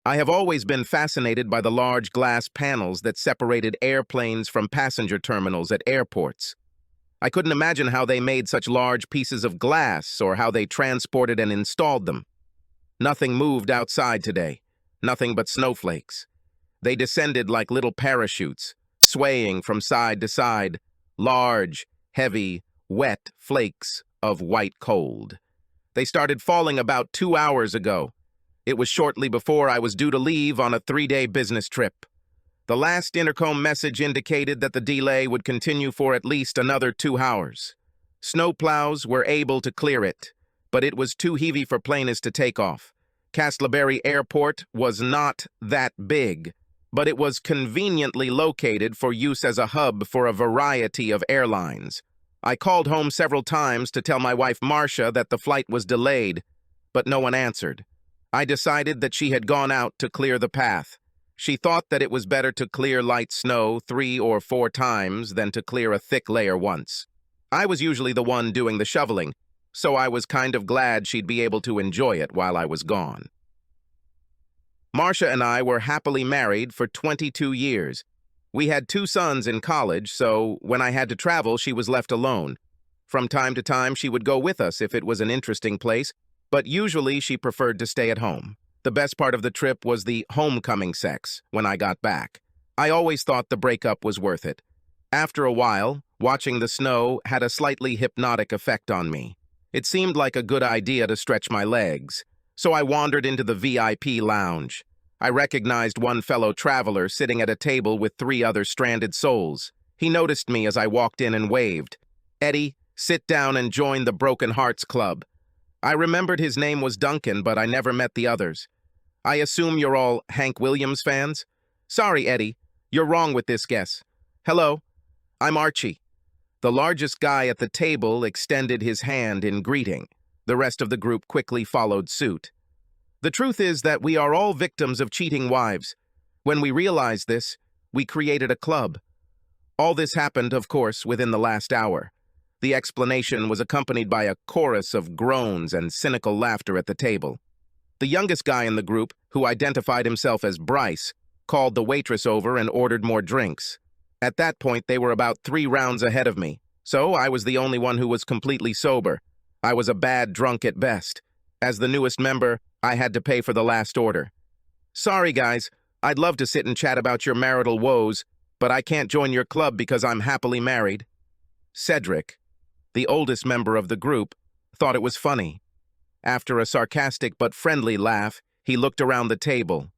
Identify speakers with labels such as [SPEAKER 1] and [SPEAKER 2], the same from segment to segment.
[SPEAKER 1] I have always been fascinated by the large glass panels that separated airplanes from passenger terminals at airports. I couldn't imagine how they made such large pieces of glass or how they transported and installed them. Nothing moved outside today, nothing but snowflakes. They descended like little parachutes, swaying from side to side, large, heavy, wet flakes of white cold. They started falling about 2 hours ago. It was shortly before I was due to leave on a 3-day business trip. The last intercom message indicated that the delay would continue for at least another 2 hours. Snowplows were able to clear it, but it was too heavy for planes to take off. Castleberry Airport was not that big, but it was conveniently located for use as a hub for a variety of airlines. I called home several times to tell my wife Marcia that the flight was delayed, but no one answered. I decided that she had gone out to clear the path. She thought that it was better to clear light snow 3 or 4 times than to clear a thick layer once. I was usually the one doing the shoveling, so I was kind of glad she'd be able to enjoy it while I was gone. Marcia and I were happily married for 22 years. We had 2 sons in college, so when I had to travel, she was left alone. From time to time, she would go with us if it was an interesting place, but usually she preferred to stay at home. The best part of the trip was the homecoming sex when I got back. I always thought the breakup was worth it. After a while, watching the snow had a slightly hypnotic effect on me. It seemed like a good idea to stretch my legs, so I wandered into the VIP lounge. I recognized one fellow traveler sitting at a table with 3 other stranded souls. He noticed me as I walked in and waved. "Eddie, sit down and join the Broken Hearts Club." I remembered his name was Duncan, but I never met the others. "I assume you're all Hank Williams fans?" "Sorry, Eddie. You're wrong with this guess. Hello, I'm Archie." The largest guy at the table extended his hand in greeting. The rest of the group quickly followed suit. The truth is that we are all victims of cheating wives. When we realized this, we created a club. All this happened, of course, within the last hour. The explanation was accompanied by a chorus of groans and cynical laughter at the table. The youngest guy in the group, who identified himself as Bryce, called the waitress over and ordered more drinks. At that point, they were about 3 rounds ahead of me, so I was the only one who was completely sober. I was a bad drunk at best. As the newest member, I had to pay for the last order. "Sorry, guys. I'd love to sit and chat about your marital woes, but I can't join your club because I'm happily married." Cedric, the oldest member of the group, thought it was funny. After a sarcastic but friendly laugh, he looked around the table.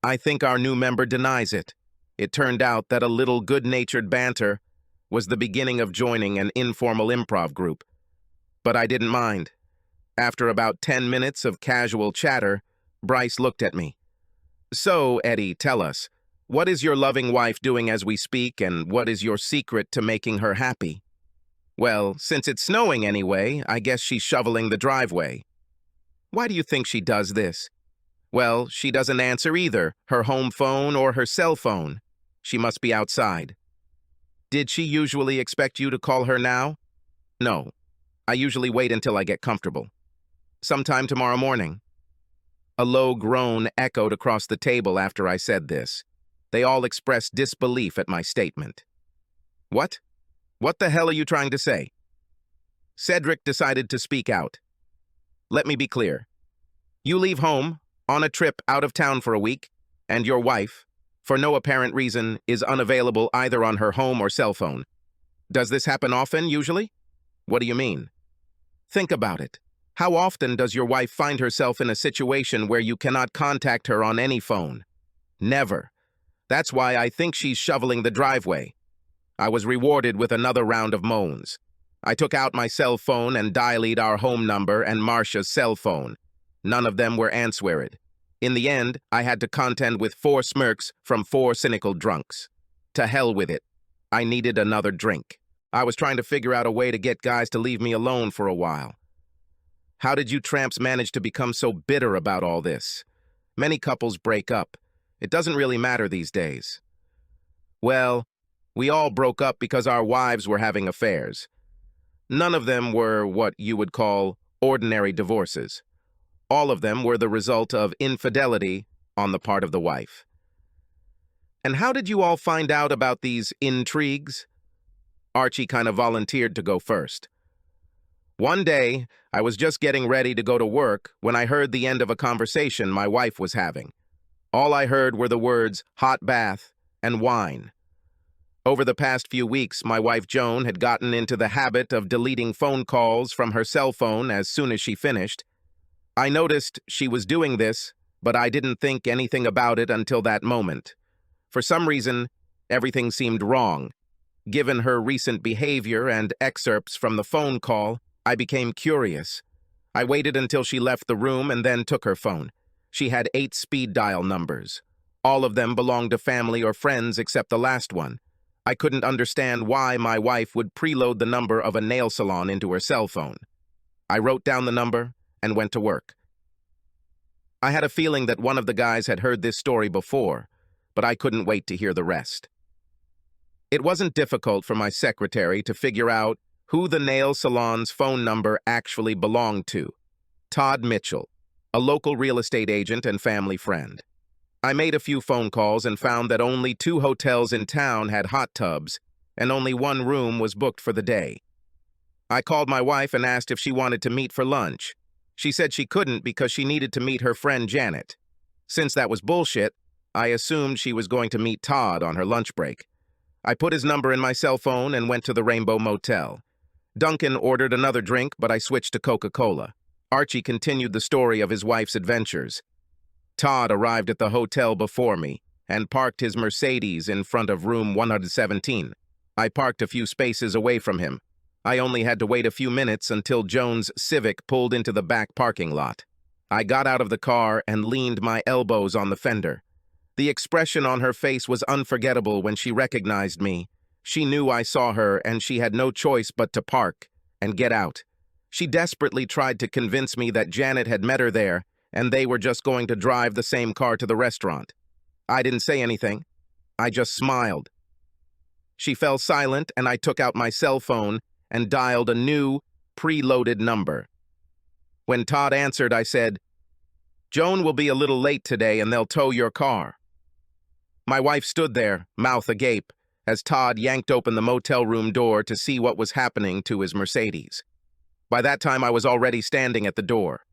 [SPEAKER 1] I think our new member denies it. It turned out that a little good-natured banter was the beginning of joining an informal improv group. But I didn't mind. After about 10 minutes of casual chatter, Bryce looked at me. "So, Eddie, tell us, what is your loving wife doing as we speak, and what is your secret to making her happy?" "Well, since it's snowing anyway, I guess she's shoveling the driveway." "Why do you think she does this?" "Well, she doesn't answer either her home phone or her cell phone. She must be outside." "Did she usually expect you to call her now?" "No. I usually wait until I get comfortable." "Sometime tomorrow morning." A low groan echoed across the table after I said this. They all expressed disbelief at my statement. "What? What the hell are you trying to say?" Cedric decided to speak out. "Let me be clear. You leave home, on a trip out of town for a week, and your wife, for no apparent reason, is unavailable either on her home or cell phone. Does this happen often, usually?" "What do you mean?" "Think about it. How often does your wife find herself in a situation where you cannot contact her on any phone?" "Never. That's why I think she's shoveling the driveway." I was rewarded with another round of moans. I took out my cell phone and dialed our home number and Marcia's cell phone. None of them were answered. In the end, I had to contend with 4 smirks from 4 cynical drunks. To hell with it. I needed another drink. I was trying to figure out a way to get guys to leave me alone for a while. How did you tramps manage to become so bitter about all this? Many couples break up. It doesn't really matter these days. Well, we all broke up because our wives were having affairs. None of them were what you would call ordinary divorces. All of them were the result of infidelity on the part of the wife. And how did you all find out about these intrigues? Archie kind of volunteered to go first. One day, I was just getting ready to go to work when I heard the end of a conversation my wife was having. All I heard were the words hot bath and wine. Over the past few weeks, my wife Joan had gotten into the habit of deleting phone calls from her cell phone as soon as she finished. I noticed she was doing this, but I didn't think anything about it until that moment. For some reason, everything seemed wrong. Given her recent behavior and excerpts from the phone call, I became curious. I waited until she left the room and then took her phone. She had 8 speed dial numbers. All of them belonged to family or friends except the last one. I couldn't understand why my wife would preload the number of a nail salon into her cell phone. I wrote down the number and went to work. I had a feeling that one of the guys had heard this story before, but I couldn't wait to hear the rest. It wasn't difficult for my secretary to figure out who the nail salon's phone number actually belonged to. Todd Mitchell, a local real estate agent and family friend. I made a few phone calls and found that only 2 hotels in town had hot tubs, and only 1 room was booked for the day. I called my wife and asked if she wanted to meet for lunch. She said she couldn't because she needed to meet her friend Janet. Since that was bullshit, I assumed she was going to meet Todd on her lunch break. I put his number in my cell phone and went to the Rainbow Motel. Duncan ordered another drink, but I switched to Coca-Cola. Archie continued the story of his wife's adventures. Todd arrived at the hotel before me and parked his Mercedes in front of room 117. I parked a few spaces away from him. I only had to wait a few minutes until Joan's Civic pulled into the back parking lot. I got out of the car and leaned my elbows on the fender. The expression on her face was unforgettable when she recognized me. She knew I saw her, and she had no choice but to park and get out. She desperately tried to convince me that Janet had met her there, and they were just going to drive the same car to the restaurant. I didn't say anything. I just smiled. She fell silent, and I took out my cell phone and dialed a new, preloaded number. When Todd answered, I said, "Joan will be a little late today, and they'll tow your car." My wife stood there, mouth agape, as Todd yanked open the motel room door to see what was happening to his Mercedes. By that time, I was already standing at the door.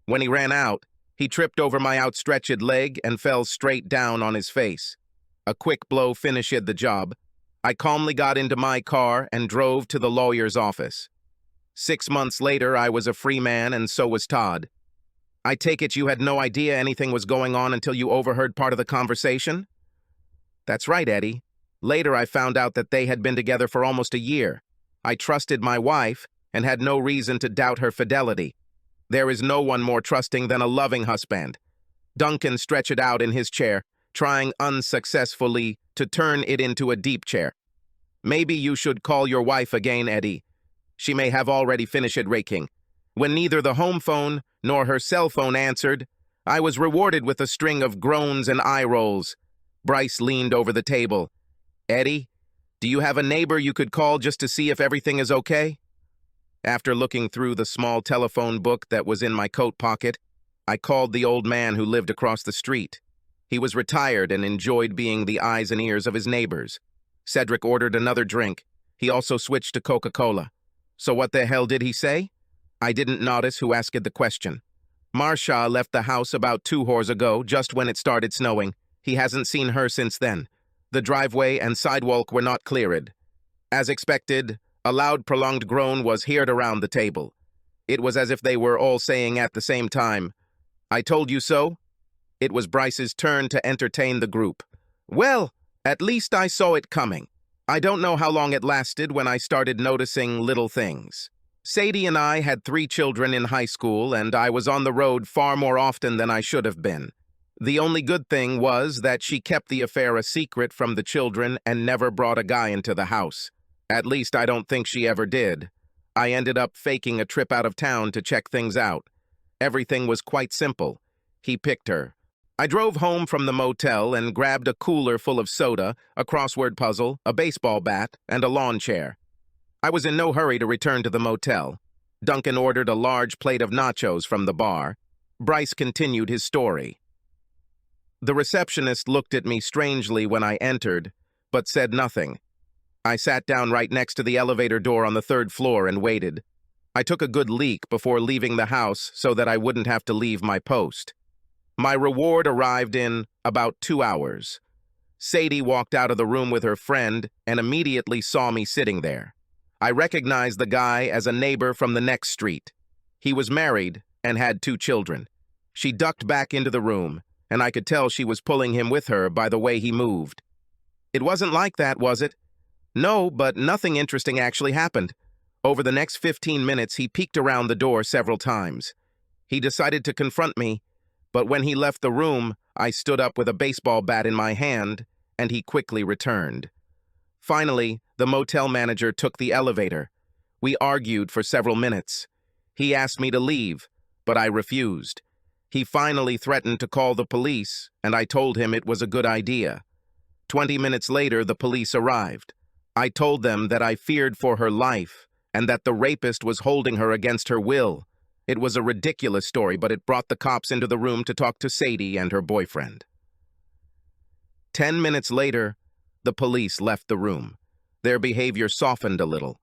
[SPEAKER 1] When he ran out, he tripped over my outstretched leg and fell straight down on his face. A quick blow finished the job. I calmly got into my car and drove to the lawyer's office. 6 months later, I was a free man, and so was Todd. I take it you had no idea anything was going on until you overheard part of the conversation? That's right, Eddie. Later, I found out that they had been together for almost a year. I trusted my wife and had no reason to doubt her fidelity. There is no one more trusting than a loving husband. Duncan stretched out in his chair, trying unsuccessfully to turn it into a deep chair. Maybe you should call your wife again, Eddie. She may have already finished raking. When neither the home phone nor her cell phone answered, I was rewarded with a string of groans and eye rolls. Bryce leaned over the table. "Eddie, do you have a neighbor you could call just to see if everything is okay?" After looking through the small telephone book that was in my coat pocket, I called the old man who lived across the street. He was retired and enjoyed being the eyes and ears of his neighbors. Cedric ordered another drink. He also switched to Coca-Cola. So what the hell did he say? I didn't notice who asked the question. Marsha left the house about 2 hours ago, just when it started snowing. He hasn't seen her since then. The driveway and sidewalk were not cleared. As expected, a loud, prolonged groan was heard around the table. It was as if they were all saying at the same time, "I told you so." It was Bryce's turn to entertain the group. "Well, at least I saw it coming. I don't know how long it lasted when I started noticing little things. Sadie and I had 3 children in high school, and I was on the road far more often than I should have been. The only good thing was that she kept the affair a secret from the children and never brought a guy into the house. At least I don't think she ever did. I ended up faking a trip out of town to check things out. Everything was quite simple. He picked her. I drove home from the motel and grabbed a cooler full of soda, a crossword puzzle, a baseball bat, and a lawn chair. I was in no hurry to return to the motel. Duncan ordered a large plate of nachos from the bar. Bryce continued his story. The receptionist looked at me strangely when I entered, but said nothing. I sat down right next to the elevator door on the third floor and waited. I took a good leak before leaving the house so that I wouldn't have to leave my post. My reward arrived in about 2 hours. Sadie walked out of the room with her friend and immediately saw me sitting there. I recognized the guy as a neighbor from the next street. He was married and had 2 children. She ducked back into the room, and I could tell she was pulling him with her by the way he moved. It wasn't like that, was it? No, but nothing interesting actually happened. Over the next 15 minutes, he peeked around the door several times. He decided to confront me, but when he left the room, I stood up with a baseball bat in my hand, and he quickly returned. Finally, the motel manager took the elevator. We argued for several minutes. He asked me to leave, but I refused. He finally threatened to call the police, and I told him it was a good idea. 20 minutes later, the police arrived. I told them that I feared for her life and that the rapist was holding her against her will. It was a ridiculous story, but it brought the cops into the room to talk to Sadie and her boyfriend. 10 minutes later, the police left the room. Their behavior softened a little.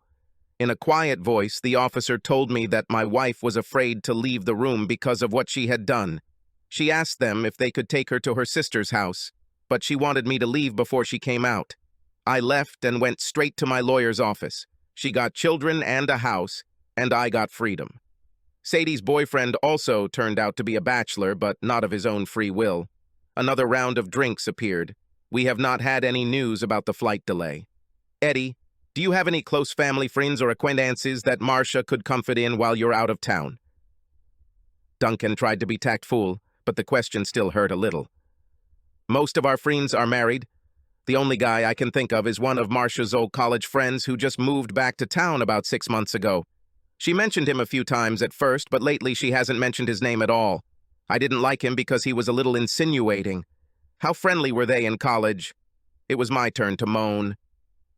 [SPEAKER 1] In a quiet voice, the officer told me that my wife was afraid to leave the room because of what she had done. She asked them if they could take her to her sister's house, but she wanted me to leave before she came out. I left and went straight to my lawyer's office. She got children and a house, and I got freedom. Sadie's boyfriend also turned out to be a bachelor, but not of his own free will. Another round of drinks appeared. We have not had any news about the flight delay. Eddie, do you have any close family friends or acquaintances that Marcia could comfort in while you're out of town? Duncan tried to be tactful, but the question still hurt a little. Most of our friends are married. The only guy I can think of is one of Marcia's old college friends who just moved back to town about 6 months ago. She mentioned him a few times at first, but lately she hasn't mentioned his name at all. I didn't like him because he was a little insinuating. How friendly were they in college? It was my turn to moan.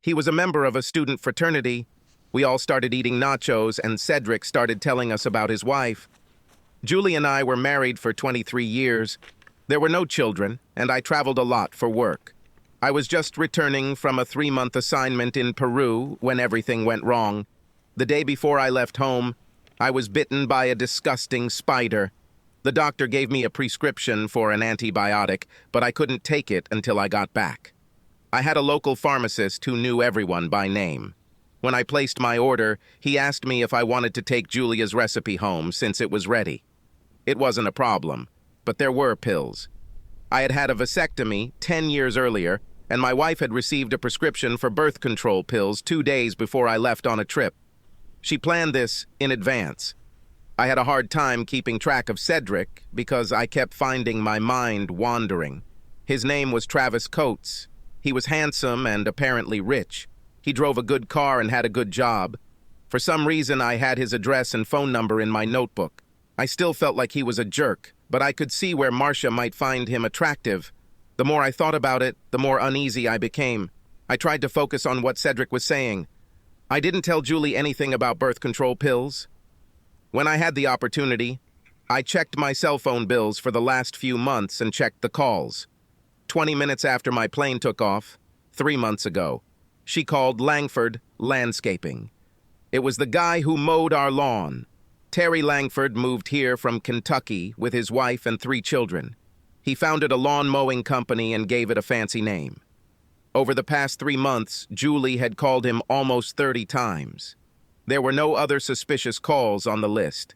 [SPEAKER 1] He was a member of a student fraternity. We all started eating nachos, and Cedric started telling us about his wife. Julie and I were married for 23 years. There were no children, and I traveled a lot for work. I was just returning from a 3-month assignment in Peru when everything went wrong. The day before I left home, I was bitten by a disgusting spider. The doctor gave me a prescription for an antibiotic, but I couldn't take it until I got back. I had a local pharmacist who knew everyone by name. When I placed my order, he asked me if I wanted to take Julia's recipe home since it was ready. It wasn't a problem, but there were pills. I had had a vasectomy 10 years earlier, and my wife had received a prescription for birth control pills 2 days before I left on a trip. She planned this in advance. I had a hard time keeping track of Cedric because I kept finding my mind wandering. His name was Travis Coates. He was handsome and apparently rich. He drove a good car and had a good job. For some reason, I had his address and phone number in my notebook. I still felt like he was a jerk, but I could see where Marcia might find him attractive. The more I thought about it, the more uneasy I became. I tried to focus on what Cedric was saying. I didn't tell Julie anything about birth control pills. When I had the opportunity, I checked my cell phone bills for the last few months and checked the calls. 20 minutes after my plane took off, 3 months ago, she called Langford Landscaping. It was the guy who mowed our lawn. Terry Langford moved here from Kentucky with his wife and 3 children. He founded a lawn mowing company and gave it a fancy name. Over the past 3 months, Julie had called him almost 30 times. There were no other suspicious calls on the list.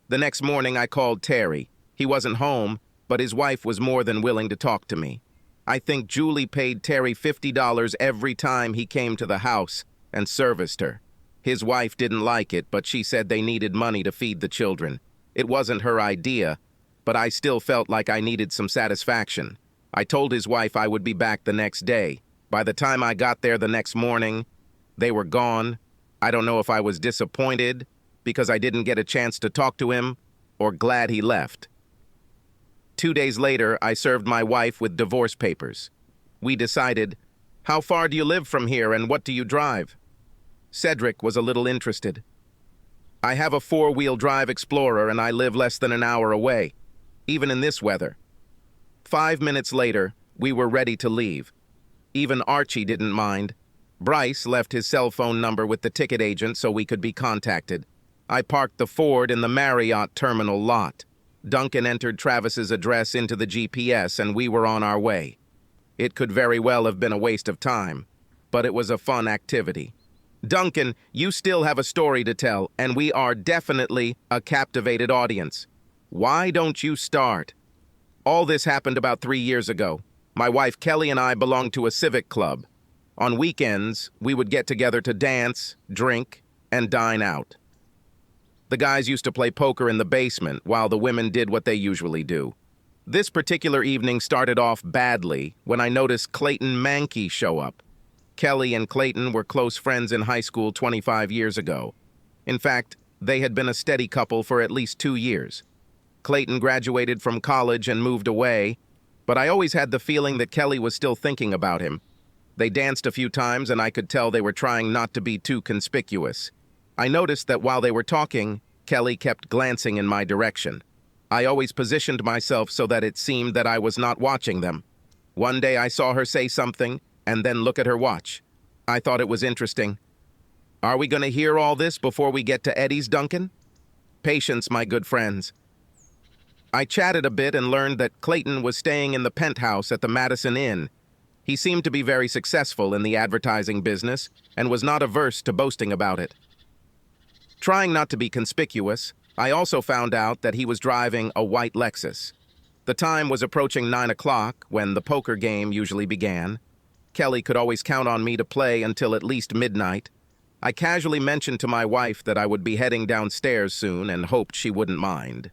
[SPEAKER 1] The next morning, I called Terry. He wasn't home, but his wife was more than willing to talk to me. I think Julie paid Terry $50 every time he came to the house and serviced her. His wife didn't like it, but she said they needed money to feed the children. It wasn't her idea, but I still felt like I needed some satisfaction. I told his wife I would be back the next day. By the time I got there the next morning, they were gone. I don't know if I was disappointed because I didn't get a chance to talk to him or glad he left. 2 days later, I served my wife with divorce papers. We decided, how far do you live from here and what do you drive? Cedric was a little interested. I have a 4-wheel drive Explorer and I live less than an hour away, even in this weather. 5 minutes later, we were ready to leave. Even Archie didn't mind. Bryce left his cell phone number with the ticket agent so we could be contacted. I parked the Ford in the Marriott terminal lot. Duncan entered Travis's address into the GPS and we were on our way. It could very well have been a waste of time, but it was a fun activity. Duncan, you still have a story to tell, and we are definitely a captivated audience. Why don't you start? All this happened about 3 years ago. My wife Kelly and I belonged to a civic club. On weekends, we would get together to dance, drink, and dine out. The guys used to play poker in the basement while the women did what they usually do. This particular evening started off badly when I noticed Clayton Mankey show up. Kelly and Clayton were close friends in high school 25 years ago. In fact, they had been a steady couple for at least 2 years. Clayton graduated from college and moved away, but I always had the feeling that Kelly was still thinking about him. They danced a few times and I could tell they were trying not to be too conspicuous. I noticed that while they were talking, Kelly kept glancing in my direction. I always positioned myself so that it seemed that I was not watching them. One day I saw her say something and then look at her watch. I thought it was interesting. Are we going to hear all this before we get to Eddie's, Duncan? Patience, my good friends. I chatted a bit and learned that Clayton was staying in the penthouse at the Madison Inn. He seemed to be very successful in the advertising business and was not averse to boasting about it. Trying not to be conspicuous, I also found out that he was driving a white Lexus. The time was approaching 9 o'clock when the poker game usually began. Kelly could always count on me to play until at least midnight. I casually mentioned to my wife that I would be heading downstairs soon and hoped she wouldn't mind.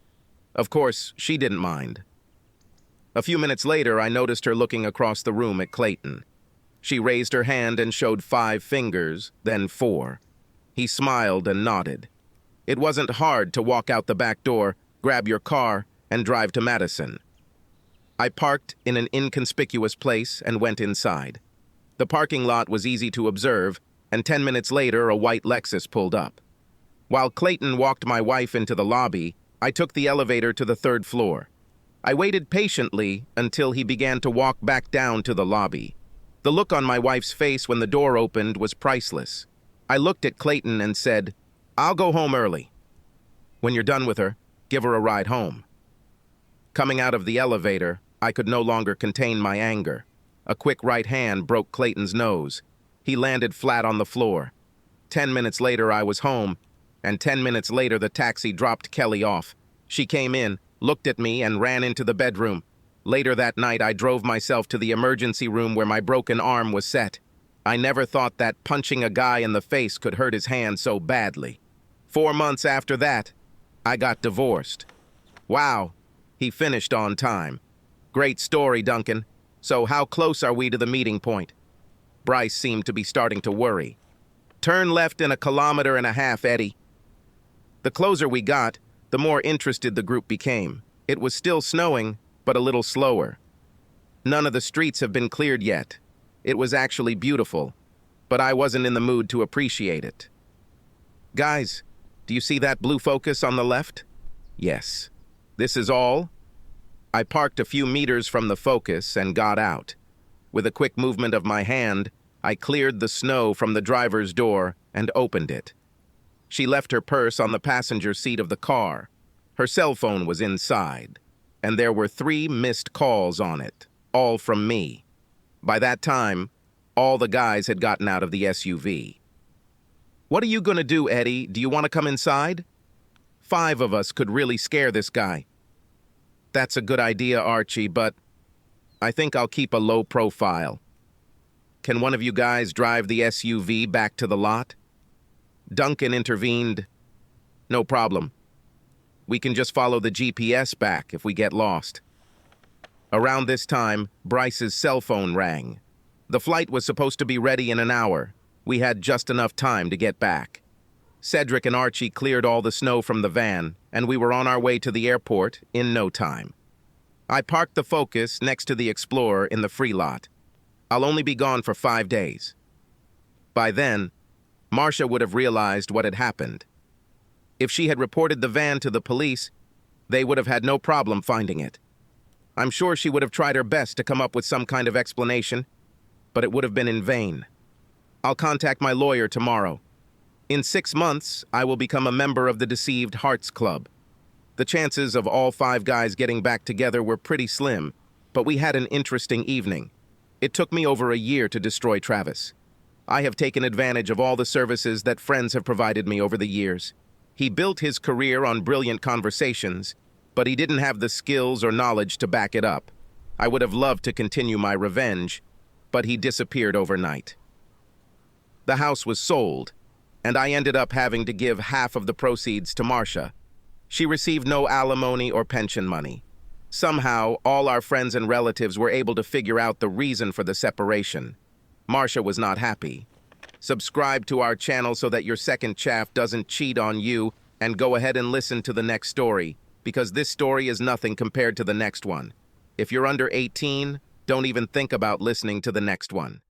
[SPEAKER 1] Of course, she didn't mind. A few minutes later, I noticed her looking across the room at Clayton. She raised her hand and showed 5 fingers, then 4. He smiled and nodded. It wasn't hard to walk out the back door, grab your car, and drive to Madison. I parked in an inconspicuous place and went inside. The parking lot was easy to observe, and 10 minutes later, a white Lexus pulled up. While Clayton walked my wife into the lobby, I took the elevator to the 3rd floor. I waited patiently until he began to walk back down to the lobby. The look on my wife's face when the door opened was priceless. I looked at Clayton and said, "I'll go home early. When you're done with her, give her a ride home." Coming out of the elevator, I could no longer contain my anger. A quick right hand broke Clayton's nose. He landed flat on the floor. 10 minutes later, I was home, and 10 minutes later, the taxi dropped Kelly off. She came in, looked at me, and ran into the bedroom. Later that night, I drove myself to the emergency room where my broken arm was set. I never thought that punching a guy in the face could hurt his hand so badly. 4 months after that, I got divorced. Wow, he finished on time. Great story, Duncan. So how close are we to the meeting point? Bryce seemed to be starting to worry. Turn left in 1.5 kilometers, Eddie. The closer we got, the more interested the group became. It was still snowing, but a little slower. None of the streets have been cleared yet. It was actually beautiful, but I wasn't in the mood to appreciate it. Guys, do you see that blue focus on the left? Yes. This is all? I parked a few meters from the focus and got out. With a quick movement of my hand, I cleared the snow from the driver's door and opened it. She left her purse on the passenger seat of the car. Her cell phone was inside, and there were 3 missed calls on it, all from me. By that time, all the guys had gotten out of the SUV. What are you going to do, Eddie? Do you want to come inside? 5 of us could really scare this guy. That's a good idea, Archie, but I think I'll keep a low profile. Can one of you guys drive the SUV back to the lot? Duncan intervened. No problem. We can just follow the GPS back if we get lost. Around this time, Bryce's cell phone rang. The flight was supposed to be ready in an hour. We had just enough time to get back. Cedric and Archie cleared all the snow from the van, and we were on our way to the airport in no time. I parked the Focus next to the Explorer in the free lot. I'll only be gone for 5 days. By then, Marcia would have realized what had happened. If she had reported the van to the police, they would have had no problem finding it. I'm sure she would have tried her best to come up with some kind of explanation, but it would have been in vain. I'll contact my lawyer tomorrow. In 6 months, I will become a member of the Deceived Hearts Club. The chances of all 5 guys getting back together were pretty slim, but we had an interesting evening. It took me over a year to destroy Travis. I have taken advantage of all the services that friends have provided me over the years. He built his career on brilliant conversations, but he didn't have the skills or knowledge to back it up. I would have loved to continue my revenge, but he disappeared overnight. The house was sold, and I ended up having to give half of the proceeds to Marcia. She received no alimony or pension money. Somehow, all our friends and relatives were able to figure out the reason for the separation. Marcia was not happy. Subscribe to our channel so that your second chaff doesn't cheat on you, and go ahead and listen to the next story, because this story is nothing compared to the next one. If you're under 18, don't even think about listening to the next one.